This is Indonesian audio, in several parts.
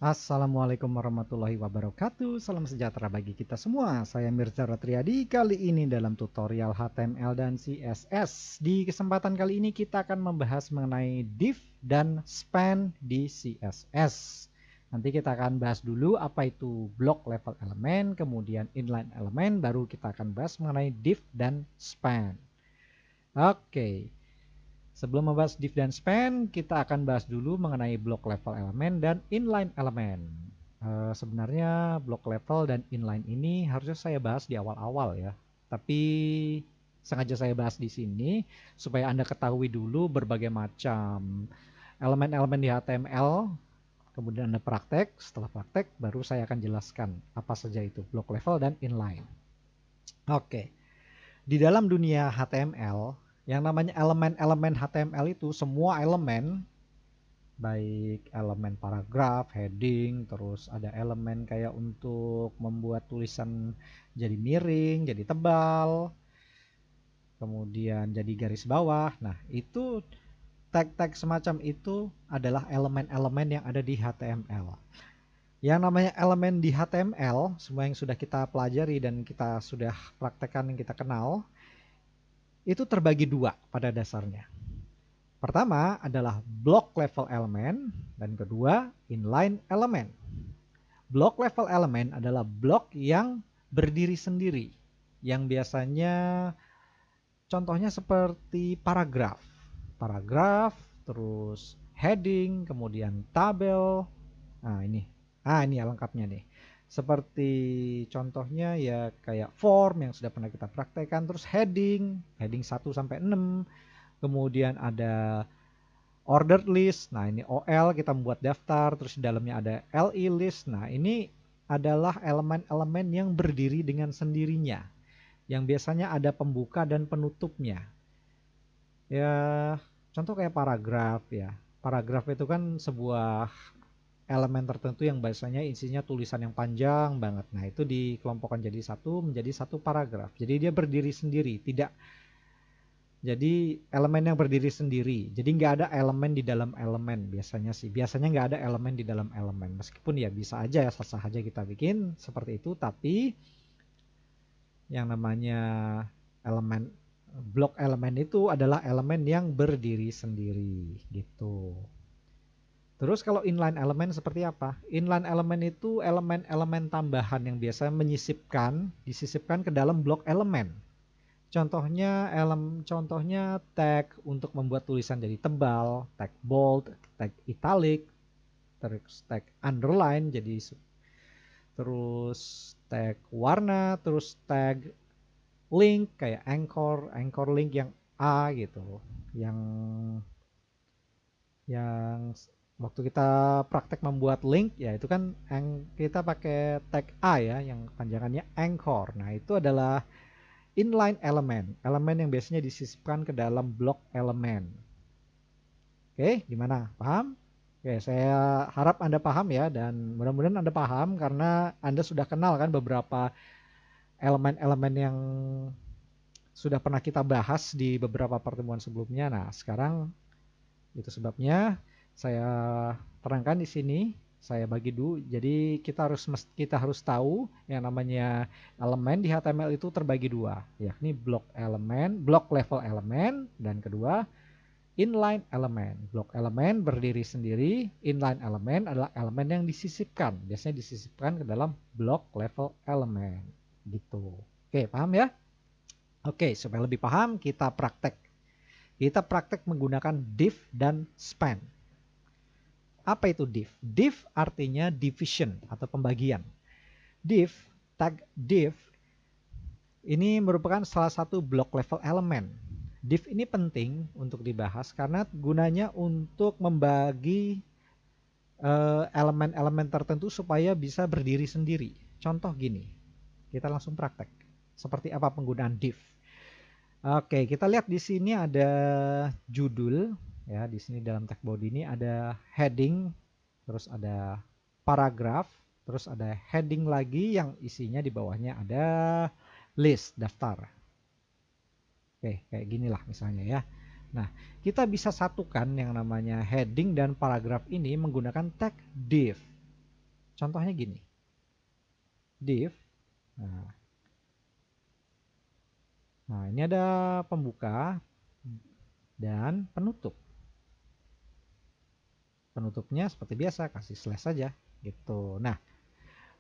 Assalamualaikum warahmatullahi wabarakatuh. Salam sejahtera bagi kita semua. Saya Mirza Ratriadi. Kali ini dalam tutorial HTML dan CSS. Di kesempatan kali ini kita akan membahas mengenai div dan span di CSS. Nanti kita akan bahas dulu apa itu block level element, kemudian inline element, baru kita akan bahas mengenai div dan span. Oke. Sebelum membahas div dan span, kita akan bahas dulu mengenai block level element dan inline element. Sebenarnya block level dan inline ini harusnya saya bahas di awal-awal ya. Tapi sengaja saya bahas di sini supaya Anda ketahui dulu berbagai macam elemen-elemen di HTML. Kemudian Anda praktek, setelah praktek baru saya akan jelaskan apa saja itu block level dan inline. Oke. Di dalam dunia HTML, yang namanya elemen-elemen HTML itu semua elemen, baik elemen paragraf, heading, terus ada elemen kayak untuk membuat tulisan jadi miring, jadi tebal, kemudian jadi garis bawah. Nah, itu tag-tag semacam itu adalah elemen-elemen yang ada di HTML. Yang namanya elemen di HTML, semua yang sudah kita pelajari dan kita sudah praktekkan, yang kita kenal, itu terbagi dua pada dasarnya. Pertama adalah block level element dan kedua inline element. Block level element adalah blok yang berdiri sendiri, yang biasanya contohnya seperti paragraf. Paragraf, terus heading, kemudian tabel. Nah, ini ya lengkapnya nih. Seperti contohnya ya kayak form yang sudah pernah kita praktekkan, terus heading 1 sampai 6. Kemudian ada ordered list. Nah, ini OL kita membuat daftar, terus di dalamnya ada LI list. Nah, ini adalah elemen-elemen yang berdiri dengan sendirinya, yang biasanya ada pembuka dan penutupnya. Ya, contoh kayak paragraf ya. Paragraf itu kan sebuah elemen tertentu yang biasanya isinya tulisan yang panjang banget. Nah, itu dikelompokkan jadi satu menjadi satu paragraf. Jadi dia berdiri sendiri, tidak jadi elemen yang berdiri sendiri. Jadi nggak ada elemen di dalam elemen biasanya sih. Biasanya nggak ada elemen di dalam elemen. Meskipun ya bisa aja ya sah-sah aja kita bikin seperti itu. Tapi yang namanya elemen blok elemen itu adalah elemen yang berdiri sendiri gitu. Terus kalau inline elemen seperti apa? Inline elemen itu elemen-elemen tambahan yang biasanya disisipkan ke dalam blok elemen. Contohnya tag untuk membuat tulisan jadi tebal, tag bold, tag italic, terus tag underline terus tag warna, terus tag link kayak anchor link yang A gitu. Yang waktu kita praktek membuat link ya itu kan kita pakai tag A ya yang panjangannya anchor. Nah, itu adalah inline element, elemen yang biasanya disisipkan ke dalam blok elemen. Oke, gimana? Paham? Oke, saya harap Anda paham ya, dan mudah-mudahan Anda paham karena Anda sudah kenal kan beberapa elemen-elemen yang sudah pernah kita bahas di beberapa pertemuan sebelumnya. Nah, sekarang itu sebabnya saya terangkan di sini. Saya bagi dulu. Jadi kita harus tahu yang namanya elemen di HTML itu terbagi dua, yakni blok level elemen, dan kedua inline elemen. Blok elemen berdiri sendiri, inline elemen adalah elemen yang disisipkan. Biasanya disisipkan ke dalam blok level elemen. Gitu. Oke, paham ya? Oke, supaya lebih paham kita praktek. Kita praktek menggunakan div dan span. Apa itu div? Div artinya division atau pembagian. Tag div ini merupakan salah satu block level elemen. Div ini penting untuk dibahas karena gunanya untuk membagi elemen-elemen tertentu supaya bisa berdiri sendiri. Contoh gini, kita langsung praktek. Seperti apa penggunaan div? Oke, kita lihat di sini ada judul. Ya, di sini dalam tag body ini ada heading, terus ada paragraf, terus ada heading lagi yang isinya di bawahnya ada list, daftar. Oke, kayak ginilah misalnya ya. Nah, kita bisa satukan yang namanya heading dan paragraf ini menggunakan tag div. Contohnya gini, div. Nah, ini ada pembuka dan penutup. Penutupnya seperti biasa, kasih slash saja gitu. Nah,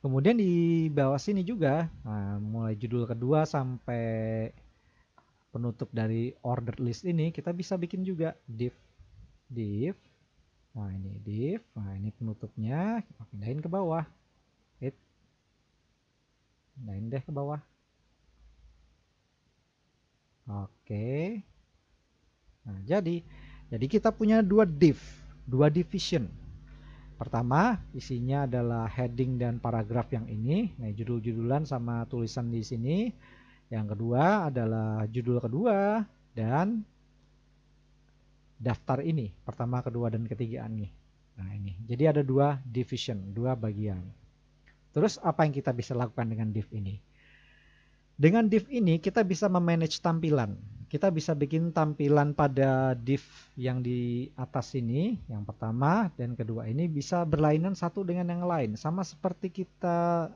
kemudian di bawah sini juga, mulai judul kedua sampai penutup dari ordered list ini, kita bisa bikin juga div. Nah, ini div. Nah, ini penutupnya, kita pindahin ke bawah. Pindahin deh ke bawah. Oke. Nah, jadi kita punya dua div, dua division. Pertama, isinya adalah heading dan paragraf yang ini, nah judul-judulan sama tulisan di sini. Yang kedua adalah judul kedua dan daftar ini, pertama, kedua, dan ketiga ini. Nah, ini. Jadi ada dua division, dua bagian. Terus apa yang kita bisa lakukan dengan div ini? Dengan div ini kita bisa memanage tampilan. Kita bisa bikin tampilan pada div yang di atas ini, yang pertama dan kedua ini bisa berlainan satu dengan yang lain. Sama seperti kita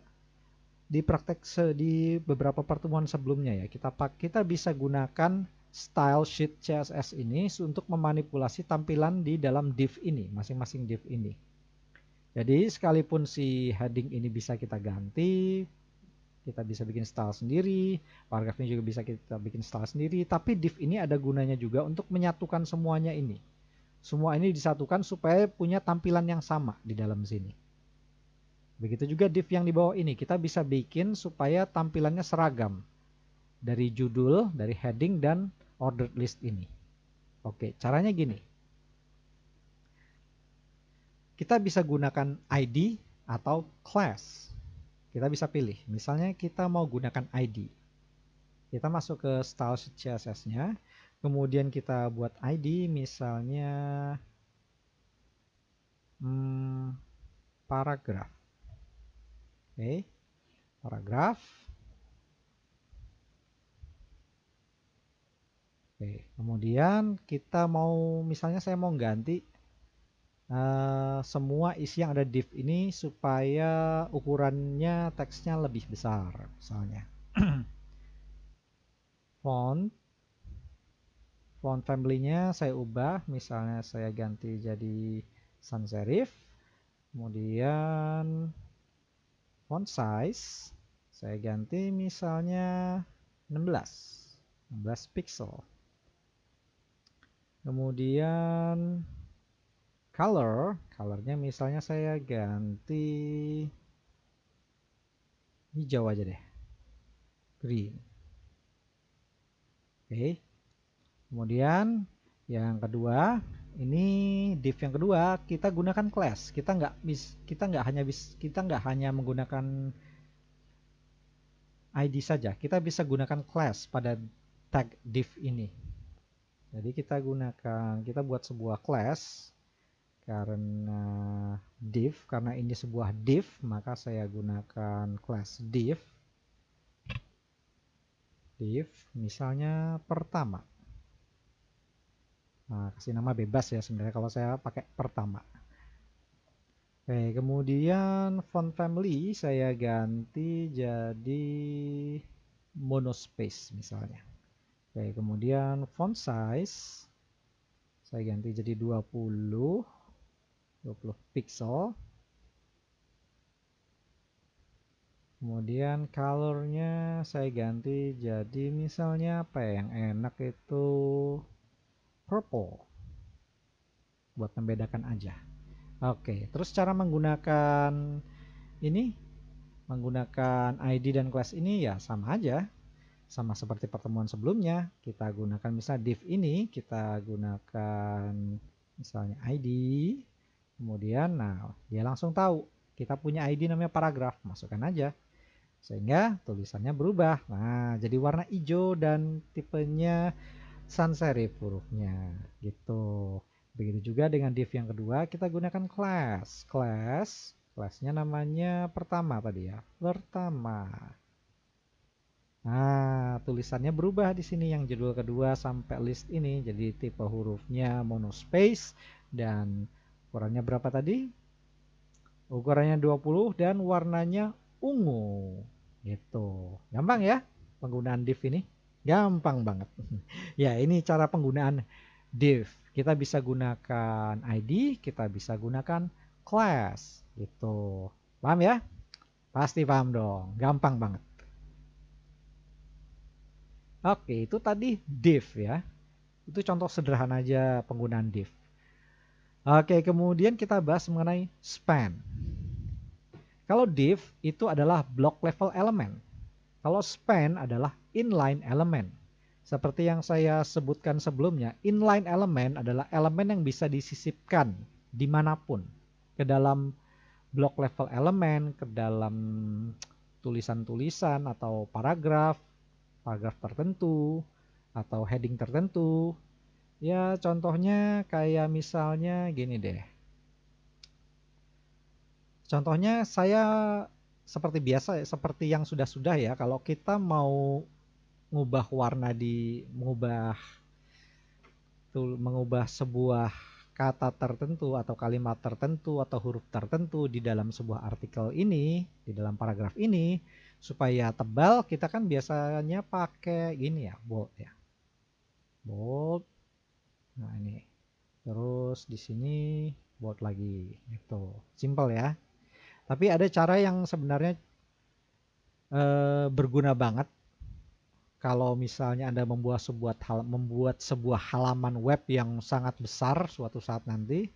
di praktek di beberapa pertemuan sebelumnya ya. Kita bisa gunakan style sheet CSS ini untuk memanipulasi tampilan di dalam div ini, masing-masing div ini. Jadi sekalipun si heading ini bisa kita ganti, kita bisa bikin style sendiri, paragrafnya juga bisa kita bikin style sendiri, tapi div ini ada gunanya juga untuk menyatukan semuanya ini. Semua ini disatukan supaya punya tampilan yang sama di dalam sini. Begitu juga div yang di bawah ini, kita bisa bikin supaya tampilannya seragam dari judul, dari heading, dan ordered list ini. Oke, caranya gini. Kita bisa gunakan ID atau class. Kita bisa pilih, misalnya kita mau gunakan ID. Kita masuk ke style sheet CSS-nya, kemudian kita buat ID, misalnya paragraf. Oke, paragraf. Oke, kemudian kita mau, misalnya saya mau ganti semua isi yang ada div ini supaya ukurannya teksnya lebih besar, misalnya. Font family-nya saya ubah, misalnya saya ganti jadi sans serif. Kemudian font size saya ganti misalnya 16 pixel. Kemudian colornya misalnya saya ganti hijau aja deh, green. Oke. Kemudian yang kedua, ini div yang kedua kita gunakan class. Kita nggak hanya menggunakan ID saja, kita bisa gunakan class pada tag div ini. Jadi kita buat sebuah class. Karena ini sebuah div, maka saya gunakan class div misalnya pertama. Nah, kasih nama bebas ya sebenarnya kalau saya pakai pertama. Oke, kemudian font family saya ganti jadi monospace misalnya. Oke, kemudian font size saya ganti jadi 20 pixel. Kemudian colornya saya ganti jadi misalnya apa yang enak itu purple, buat membedakan aja. Oke, terus cara menggunakan ID dan class ini ya sama aja, sama seperti pertemuan sebelumnya. Kita gunakan misalnya div ini, kita gunakan misalnya ID, kemudian dia langsung tahu kita punya ID namanya paragraf, masukkan aja sehingga tulisannya berubah. Nah, jadi warna hijau dan tipenya sans serif hurufnya gitu. Begitu juga dengan div yang kedua, kita gunakan classnya namanya pertama tadi ya, pertama. Nah, tulisannya berubah di sini yang judul kedua sampai list ini, jadi tipe hurufnya monospace dan ukurannya berapa tadi? Ukurannya 20 dan warnanya ungu. Gitu. Gampang ya penggunaan div ini? Gampang banget. Ya, ini cara penggunaan div. Kita bisa gunakan ID, kita bisa gunakan class gitu. Paham ya? Pasti paham dong. Gampang banget. Oke, itu tadi div ya. Itu contoh sederhana aja penggunaan div. Oke, kemudian kita bahas mengenai span. Kalau div itu adalah block level element. Kalau span adalah inline element. Seperti yang saya sebutkan sebelumnya, inline element adalah elemen yang bisa disisipkan dimanapun. Ke dalam block level element, ke dalam tulisan-tulisan atau paragraf tertentu, atau heading tertentu. Ya contohnya kayak misalnya gini deh. Contohnya saya seperti biasa, seperti yang sudah-sudah ya, kalau kita mau mengubah warna mengubah sebuah kata tertentu atau kalimat tertentu atau huruf tertentu di dalam sebuah artikel ini, di dalam paragraf ini, supaya tebal, kita kan biasanya pakai gini ya, bold ya. Bold. Nah, ini. Terus di sini bold lagi gitu. Simple ya. Tapi ada cara yang sebenarnya berguna banget. Kalau misalnya Anda membuat sebuah halaman web yang sangat besar suatu saat nanti,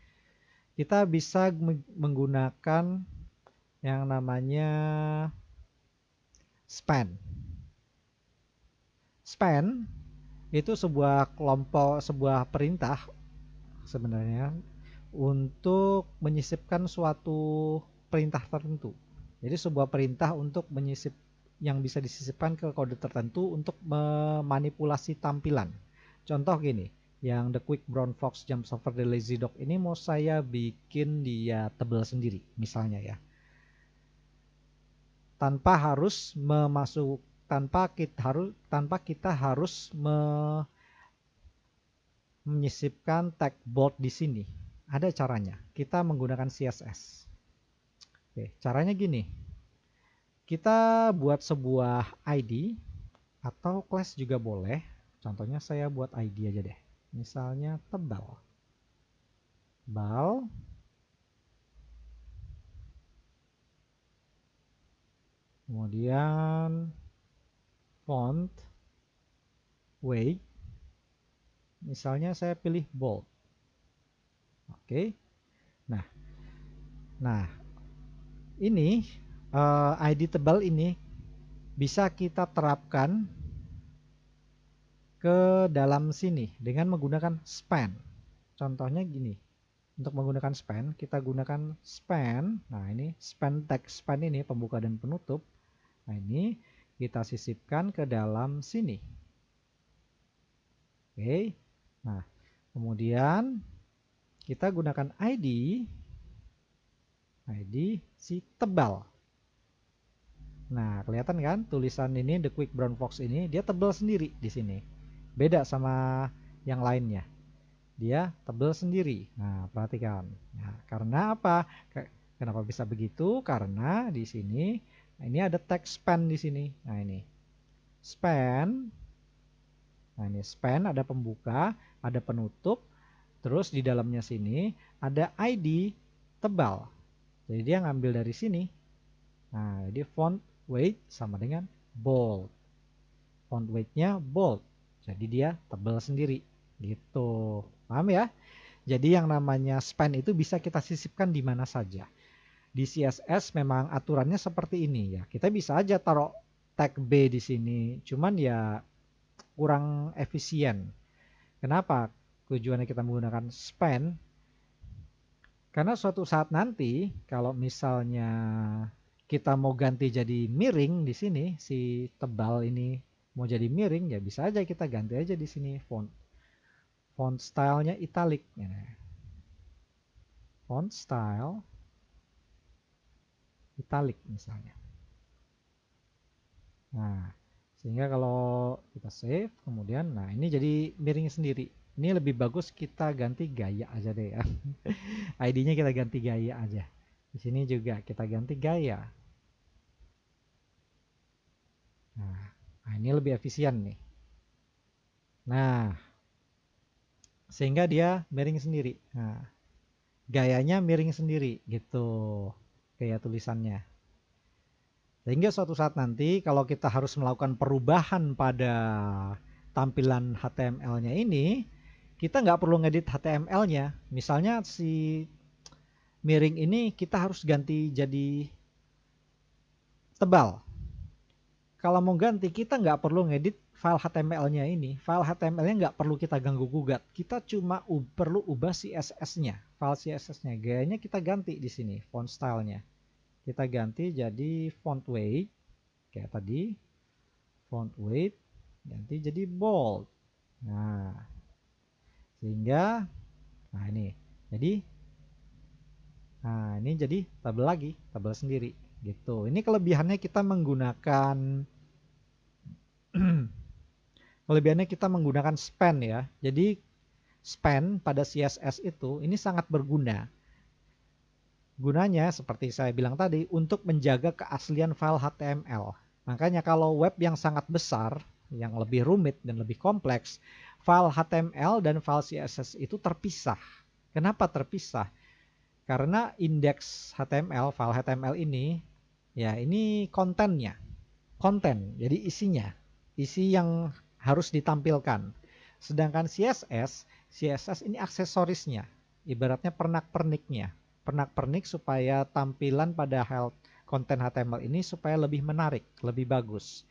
kita bisa menggunakan yang namanya span. Span itu sebuah perintah sebenarnya untuk menyisipkan suatu perintah tertentu. Jadi sebuah perintah untuk menyisip yang bisa disisipkan ke kode tertentu untuk memanipulasi tampilan. Contoh gini, yang The Quick Brown Fox Jumps Over the Lazy Dog ini mau saya bikin dia tebal sendiri, misalnya ya. Tanpa harus tanpa kita harus menyisipkan tag bold di sini. Ada caranya. Kita menggunakan CSS. Oke, caranya gini. Kita buat sebuah ID atau class juga boleh. Contohnya saya buat ID aja deh. Misalnya tebal. Tebal. Kemudian font weight. Misalnya saya pilih bold. Oke. Nah, ini ID tebal ini bisa kita terapkan ke dalam sini dengan menggunakan span. Contohnya gini. Untuk menggunakan span, kita gunakan span. Nah, ini span tag span ini pembuka dan penutup. Nah, ini kita sisipkan ke dalam sini. Oke. Nah, kemudian kita gunakan ID si tebal. Nah, kelihatan kan tulisan ini The Quick Brown Fox ini dia tebal sendiri di sini. Beda sama yang lainnya. Dia tebal sendiri. Nah, perhatikan. Nah, karena apa? Kenapa bisa begitu? Karena di sini ini ada tag span di sini. Nah, ini. Span. Nah, ini span ada pembuka, ada penutup. Terus di dalamnya sini ada ID tebal. Jadi dia ngambil dari sini. Nah, jadi font weight sama dengan bold. Font weight-nya bold. Jadi dia tebal sendiri. Gitu. Paham ya? Jadi yang namanya span itu bisa kita sisipkan di mana saja. Di CSS memang aturannya seperti ini ya. Kita bisa aja taruh tag B di sini. Cuman ya kurang efisien. Kenapa? Tujuannya kita menggunakan span. Karena suatu saat nanti kalau misalnya kita mau ganti jadi miring di sini, si tebal ini mau jadi miring, ya bisa aja kita ganti aja di sini font stylenya italic. Font style italic misalnya. Nah, sehingga kalau kita save, kemudian, nah ini jadi miring sendiri. Ini lebih bagus kita ganti gaya aja deh ya. ID-nya kita ganti gaya aja. Di sini juga kita ganti gaya. Nah, ini lebih efisien nih. Nah, sehingga dia miring sendiri. Nah, gayanya miring sendiri gitu. Gaya tulisannya. Sehingga suatu saat nanti kalau kita harus melakukan perubahan pada tampilan HTML-nya ini, kita nggak perlu ngedit HTML-nya. Misalnya si miring ini kita harus ganti jadi tebal. Kalau mau ganti, kita nggak perlu ngedit file HTML-nya ini. File HTML-nya nggak perlu kita ganggu-gugat. Kita cuma perlu ubah CSS-nya. File CSS-nya. Gayanya kita ganti di sini, font style-nya. Kita ganti jadi font weight. Kayak tadi. Font weight. Ganti jadi bold. Nah, sehingga, nah ini. Ini jadi tabel lagi. Tabel sendiri. Gitu. Ini kelebihannya kita menggunakan span ya. Jadi span pada CSS itu ini sangat berguna. Gunanya seperti saya bilang tadi untuk menjaga keaslian file HTML. Makanya kalau web yang sangat besar, yang lebih rumit dan lebih kompleks, file HTML dan file CSS itu terpisah. Kenapa terpisah? Karena indeks HTML, file HTML ini, ya ini kontennya. Konten, jadi isinya. Isi yang harus ditampilkan. Sedangkan CSS ini aksesorisnya. Ibaratnya pernak-perniknya. Pernak-pernik supaya tampilan pada konten HTML ini supaya lebih menarik, lebih bagus.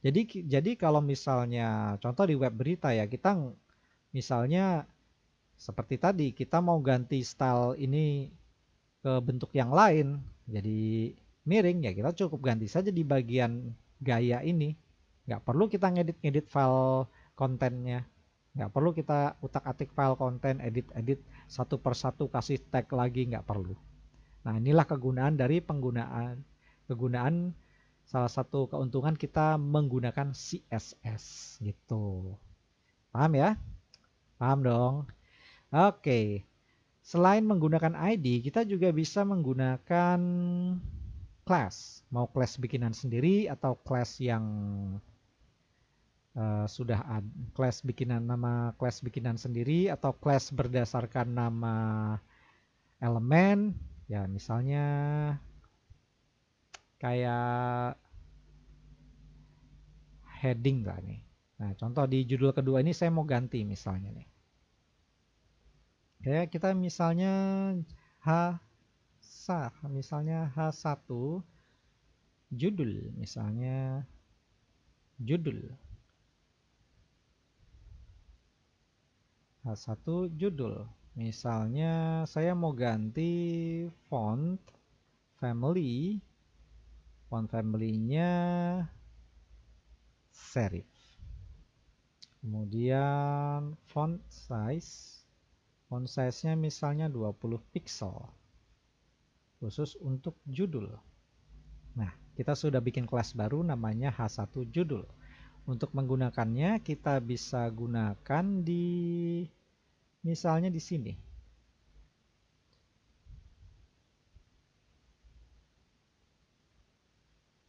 Jadi kalau misalnya contoh di web berita ya, kita misalnya seperti tadi kita mau ganti style ini ke bentuk yang lain, jadi miring ya kita cukup ganti saja di bagian gaya ini. Nggak perlu kita ngedit-ngedit file kontennya. Nggak perlu kita utak-atik file konten, edit-edit satu persatu kasih tag lagi, nggak perlu. Nah, inilah kegunaan salah satu keuntungan kita menggunakan CSS gitu. Paham ya? Paham dong? Oke. Selain menggunakan ID, kita juga bisa menggunakan class. Mau class bikinan sendiri atau class yang sudah ada, nama class bikinan sendiri atau class berdasarkan nama elemen. Ya, misalnya kayak heading lah nih. Nah, contoh di judul kedua ini saya mau ganti misalnya nih. Kayak kita misalnya H1 judul, misalnya judul. H1 judul. Misalnya saya mau ganti font family. Font family-nya serif. Kemudian font size. Font size-nya misalnya 20 pixel. Khusus untuk judul. Nah, kita sudah bikin kelas baru namanya H1 judul. Untuk menggunakannya kita bisa gunakan di misalnya di sini.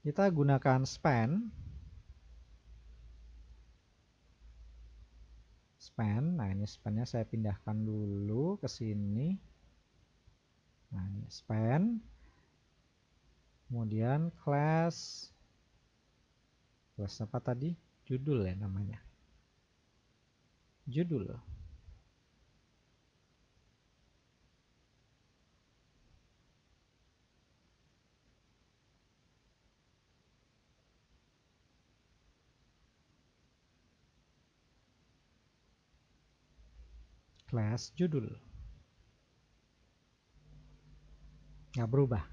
Kita gunakan span. Nah ini span-nya saya pindahkan dulu ke sini. Nah ini span. Kemudian class apa tadi? Judul ya namanya. Judul. Class judul. Nggak berubah.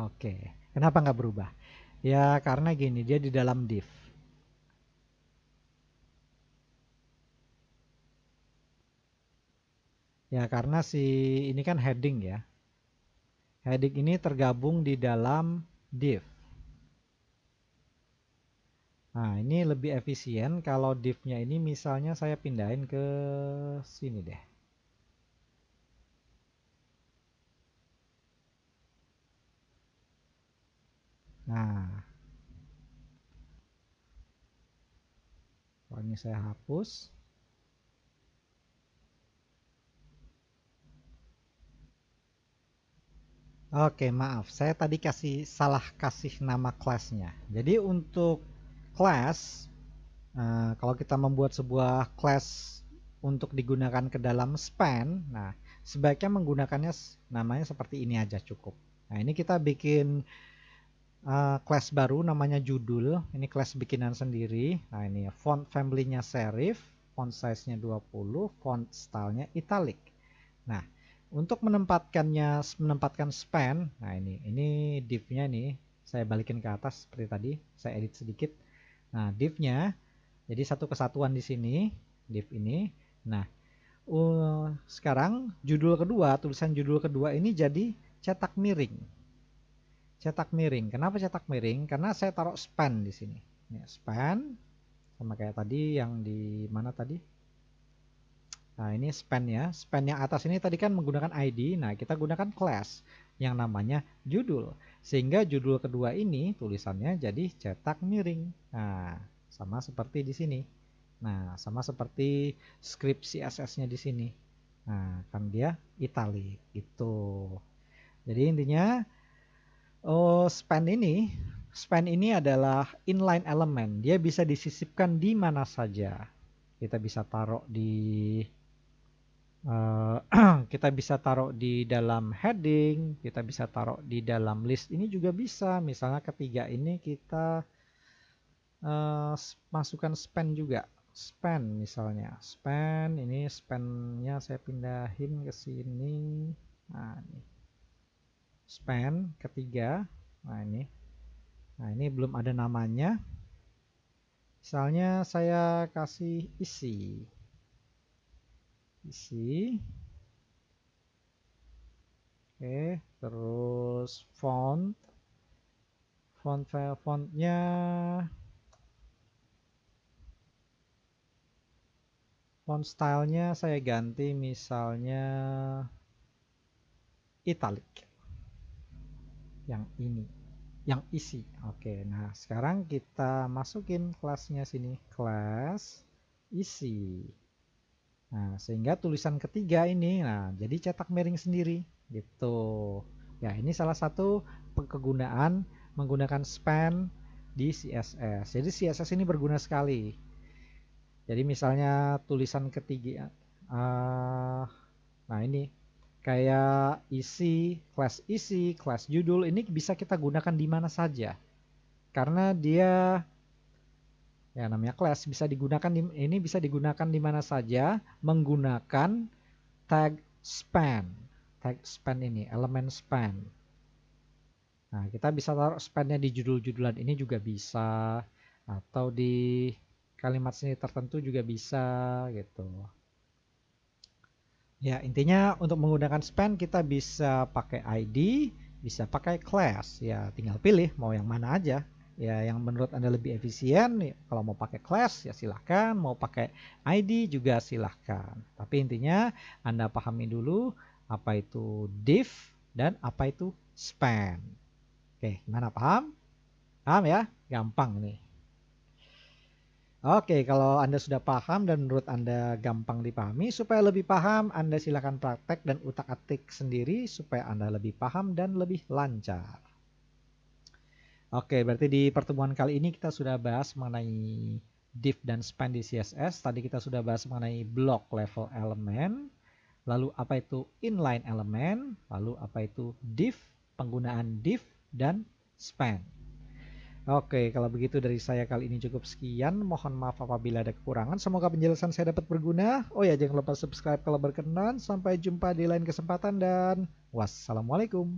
Oke. Kenapa nggak berubah? Ya karena gini, dia di dalam div. Ya karena ini kan heading ya. Heading ini tergabung di dalam div. Nah ini lebih efisien kalau div-nya ini misalnya saya pindahin ke sini deh. Nah, kalau ini saya hapus. Oke, maaf, saya tadi salah kasih nama kelasnya. Jadi untuk kelas, kalau kita membuat sebuah kelas untuk digunakan ke dalam span, nah sebaiknya menggunakannya namanya seperti ini aja cukup. Nah ini kita bikin kelas baru namanya judul. Ini kelas bikinan sendiri. Nah ini font family-nya serif, font size-nya 20, font style-nya italic. Nah, untuk menempatkan span, nah ini div-nya nih, saya balikin ke atas seperti tadi, saya edit sedikit. Nah, div-nya jadi satu kesatuan di sini, div ini. Nah, sekarang tulisan judul kedua ini jadi cetak miring. Cetak miring. Kenapa cetak miring? Karena saya taruh span di sini. Ini span sama kayak tadi yang di mana tadi? Nah, ini span ya. Span yang atas ini tadi kan menggunakan ID. Nah, kita gunakan class yang namanya judul. Sehingga judul kedua ini tulisannya jadi cetak miring. Nah, sama seperti di sini. Nah, sama seperti script CSS-nya di sini. Nah, kan dia italic gitu. Jadi intinya span ini adalah inline element. Dia bisa disisipkan di mana saja. Kita bisa taruh di kita bisa taruh di dalam heading, kita bisa taruh di dalam list ini juga bisa. Misalnya ketiga ini kita masukkan span juga. Span misalnya. Span ini span-nya saya pindahin ke sini. Nah, ini. Span ketiga. Nah, ini. Nah, ini belum ada namanya. Misalnya saya kasih isi. Oke, terus fontnya font stylenya saya ganti misalnya italic yang ini, yang isi. Oke, nah sekarang kita masukin kelasnya sini, kelas isi. Nah, sehingga tulisan ketiga ini, nah jadi cetak miring sendiri gitu. Ya, ini salah satu kegunaan menggunakan span di CSS. Jadi CSS ini berguna sekali. Jadi misalnya tulisan ketiga, nah ini kayak kelas judul ini bisa kita gunakan di mana saja. Karena dia ya namanya kelas bisa digunakan bisa digunakan di mana saja menggunakan tag span. Tag span ini, elemen span. Nah, kita bisa taruh span-nya di judul-judulan ini juga bisa, atau di kalimat seni tertentu juga bisa gitu. Ya, intinya untuk menggunakan span kita bisa pakai ID, bisa pakai class. Ya, tinggal pilih mau yang mana aja. Ya, yang menurut Anda lebih efisien, ya, kalau mau pakai class ya silahkan, mau pakai ID juga silahkan. Tapi intinya Anda pahami dulu apa itu div dan apa itu span. Oke, gimana, paham? Paham ya? Gampang nih. Oke, kalau Anda sudah paham dan menurut Anda gampang dipahami, supaya lebih paham, Anda silakan praktek dan utak-atik sendiri supaya Anda lebih paham dan lebih lancar. Oke, berarti di pertemuan kali ini kita sudah bahas mengenai div dan span di CSS. Tadi kita sudah bahas mengenai block level elemen, lalu apa itu inline elemen, lalu apa itu div, penggunaan div dan span. Oke, kalau begitu dari saya kali ini cukup sekian. Mohon maaf apabila ada kekurangan. Semoga penjelasan saya dapat berguna. Oh ya, jangan lupa subscribe kalau berkenan. Sampai jumpa di lain kesempatan dan wassalamualaikum.